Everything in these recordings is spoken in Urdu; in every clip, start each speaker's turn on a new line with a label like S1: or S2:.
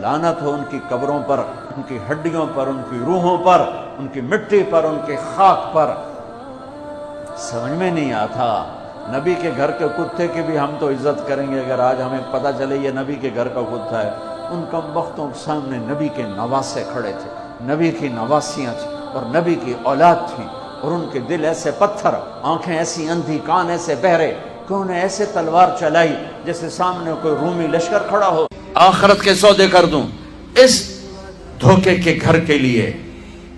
S1: لعنت ہو ان کی قبروں پر، ان کی ہڈیوں پر، ان کی روحوں پر، ان کی مٹی پر، ان کے خاک پر۔ سمجھ میں نہیں آتا۔ نبی کے گھر کے کتے کی بھی ہم تو عزت کریں گے اگر آج ہمیں پتہ چلے یہ نبی کے گھر کا کتا ہے۔ ان کم بختوں کے سامنے نبی کے نواسے کھڑے تھے، نبی کی نواسیاں تھیں اور نبی کی اولاد تھیں، اور ان کے دل ایسے پتھر، آنکھیں ایسی اندھی، کان ایسے بہرے کہ انہیں ایسے تلوار چلائی جیسے سامنے کوئی رومی لشکر کھڑا ہو۔ آخرت کے سودے کر دوں اس دھوکے کے گھر کے لیے،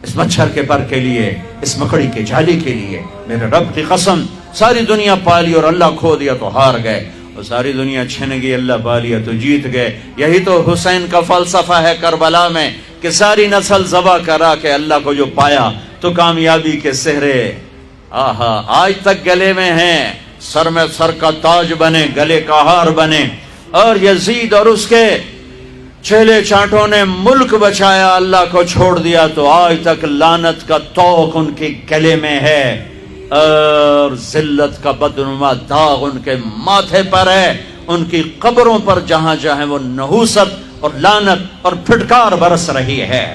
S1: اس مچھر کے پر کے لیے، اس مکڑی کے جالی کے لیے، میرے رب کی قسم ساری دنیا پالی اور اللہ کھو دیا تو ہار گئے، اور ساری دنیا چھن گئی اللہ پا لیا تو جیت گئے۔ یہی تو حسین کا فلسفہ ہے کربلا میں کہ ساری نسل ذبح کرا کے اللہ کو جو پایا تو کامیابی کے سہرے آہا آج تک گلے میں ہیں، سر میں سر کا تاج بنے، گلے کا ہار بنے۔ اور یزید اور اس کے چہلے چانٹوں نے ملک بچایا، اللہ کو چھوڑ دیا تو آج تک لعنت کا طوق ان کے گلے میں ہے، اور ذلت کا بدنما داغ ان کے ماتھے پر ہے، ان کی قبروں پر جہاں جہاں وہ نحوست اور لعنت اور پھٹکار برس رہی ہے۔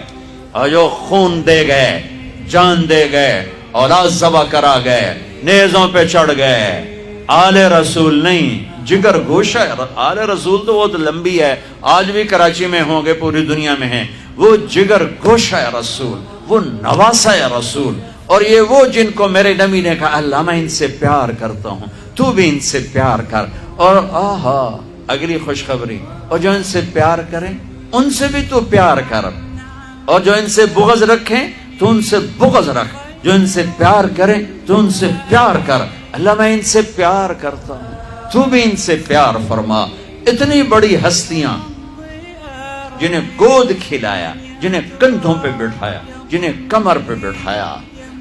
S1: اور جو خون دے گئے، جان دے گئے، اولاد ذبح کرا گئے، نیزوں پہ چڑھ گئے، آل رسول نہیں جگر گوشہ ہے۔ آل رسول تو بہت لمبی ہے، آج بھی کراچی میں ہوں گے، پوری دنیا میں ہیں۔ وہ جگر گوشہ ہے رسول، وہ نواسہ ہے رسول، اور یہ وہ جن کو میرے نبی نے کہا اللہ میں ان سے پیار کرتا ہوں، تو بھی ان سے پیار کر۔ اور آہا اگلی خوشخبری، اور جو ان سے پیار کریں ان سے بھی تو پیار کر، اور جو ان سے بغض رکھیں تو ان سے بغض رکھ، جو ان سے پیار کریں تو ان سے پیار کر۔ اللہ میں ان سے پیار کرتا ہوں، تو بھی ان سے پیار فرما۔ اتنی بڑی ہستیاں جنہیں گود کھلایا، جنہیں کندھوں پہ بٹھایا، جنہیں کمر پہ بٹھایا،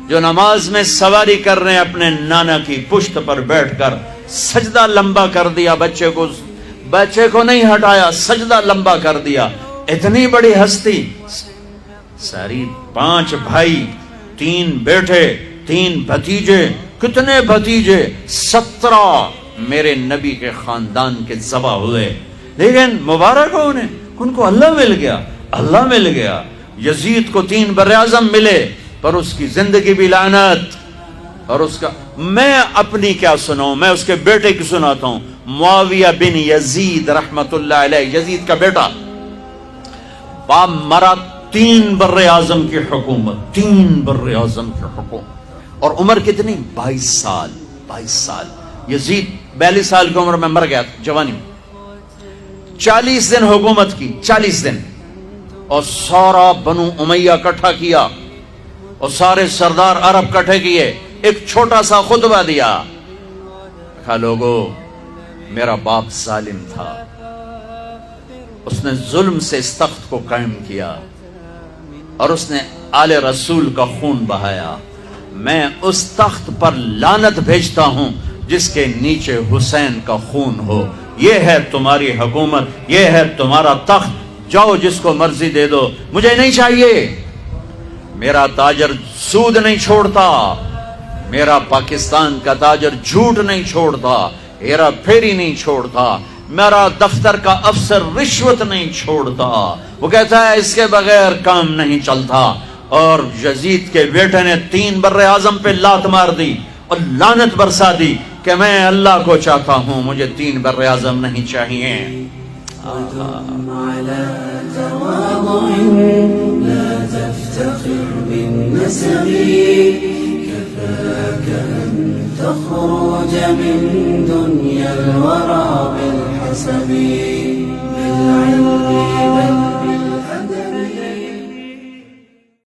S1: جو نماز میں سواری کر رہے ہیں اپنے نانا کی پشت پر بیٹھ کر، سجدہ لمبا کر دیا، بچے کو نہیں ہٹایا، سجدہ لمبا کر دیا۔ اتنی بڑی ہستی، ساری 5 بھائی، 3 بیٹے، 3 بھتیجے، کتنے بھتیجے، 17 میرے نبی کے خاندان کے ذبح ہوئے، لیکن مبارک ہو انہیں، ان کو اللہ مل گیا، اللہ مل گیا۔ یزید کو 3 براعظم ملے پر اس کی زندگی بھی لعنت، اور اس کا میں اپنی کیا سناؤں، میں اس کے بیٹے کی سناتا ہوں۔ معاویہ بن یزید رحمت اللہ علیہ، یزید کا بیٹا، باپ مرا، 3 براعظم کی حکومت، 3 براعظم کی حکومت، اور عمر کتنی؟ 22 سال، 22 سال۔ یزید 42 سال کی عمر میں مر گیا جوانی میں۔ 40 دن حکومت کی، 40 دن، اور سارا بنو امیہ اکٹھا کیا، اور سارے سردار عرب اکٹھے کیے، ایک چھوٹا سا خطبہ دیا، کہا لوگو میرا باپ ظالم تھا، اس نے ظلم سے اس تخت کو قائم کیا، اور اس نے آل رسول کا خون بہایا۔ میں اس تخت پر لعنت بھیجتا ہوں جس کے نیچے حسین کا خون ہو۔ یہ ہے تمہاری حکومت، یہ ہے تمہارا تخت، جاؤ جس کو مرضی دے دو، مجھے نہیں چاہیے۔ میرا تاجر سود نہیں چھوڑتا، میرا پاکستان کا تاجر جھوٹ نہیں چھوڑتا، ہیرا پھیری نہیں چھوڑتا، میرا دفتر کا افسر رشوت نہیں چھوڑتا، وہ کہتا ہے اس کے بغیر کام نہیں چلتا۔ اور یزید کے بیٹے نے 3 براعظم پہ لات مار دی اور لعنت برسا دی کہ میں اللہ کو چاہتا ہوں، مجھے 3 براعظم نہیں چاہیے۔
S2: تخرج من دنيا الورى بالحسب